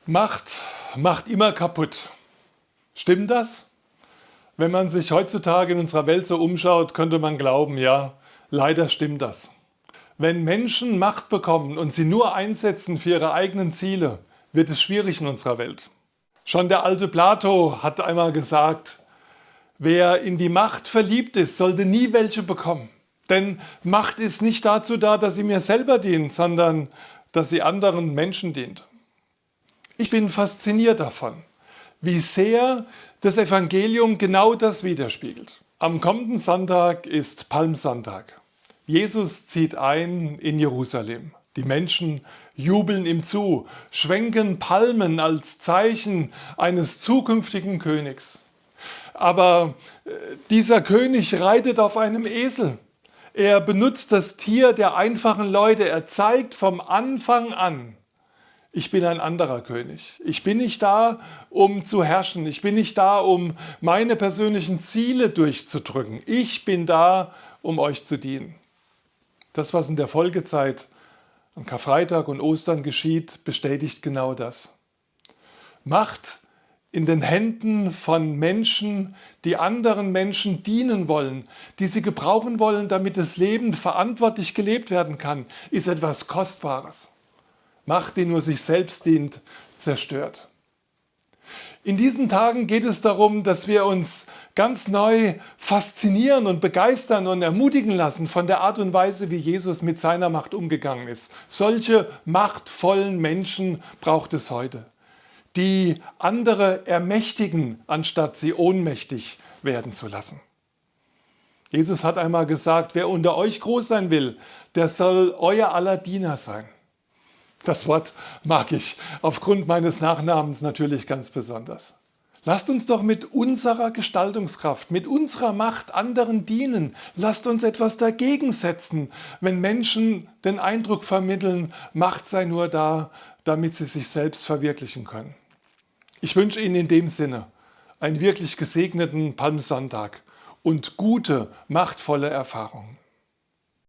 Macht macht immer kaputt. Stimmt das? Wenn man sich heutzutage in unserer Welt so umschaut, könnte man glauben, ja, leider stimmt das. Wenn Menschen Macht bekommen und sie nur einsetzen für ihre eigenen Ziele, wird es schwierig in unserer Welt. Schon der alte Plato hat einmal gesagt, wer in die Macht verliebt ist, sollte nie welche bekommen. Denn Macht ist nicht dazu da, dass sie mir selber dient, sondern dass sie anderen Menschen dient. Ich bin fasziniert davon, wie sehr das Evangelium genau das widerspiegelt. Am kommenden Sonntag ist Palmsonntag. Jesus zieht ein in Jerusalem. Die Menschen jubeln ihm zu, schwenken Palmen als Zeichen eines zukünftigen Königs. Aber dieser König reitet auf einem Esel. Er benutzt das Tier der einfachen Leute. Er zeigt vom Anfang an, ich bin ein anderer König. Ich bin nicht da, um zu herrschen. Ich bin nicht da, um meine persönlichen Ziele durchzudrücken. Ich bin da, um euch zu dienen. Das, was in der Folgezeit an Karfreitag und Ostern geschieht, bestätigt genau das. Macht in den Händen von Menschen, die anderen Menschen dienen wollen, die sie gebrauchen wollen, damit das Leben verantwortlich gelebt werden kann, ist etwas Kostbares. Macht, die nur sich selbst dient, zerstört. In diesen Tagen geht es darum, dass wir uns ganz neu faszinieren und begeistern und ermutigen lassen von der Art und Weise, wie Jesus mit seiner Macht umgegangen ist. Solche machtvollen Menschen braucht es heute, die andere ermächtigen, anstatt sie ohnmächtig werden zu lassen. Jesus hat einmal gesagt, wer unter euch groß sein will, der soll euer aller Diener sein. Das Wort mag ich aufgrund meines Nachnamens natürlich ganz besonders. Lasst uns doch mit unserer Gestaltungskraft, mit unserer Macht anderen dienen. Lasst uns etwas dagegen setzen, wenn Menschen den Eindruck vermitteln, Macht sei nur da, damit sie sich selbst verwirklichen können. Ich wünsche Ihnen in dem Sinne einen wirklich gesegneten Palmsonntag und gute, machtvolle Erfahrungen.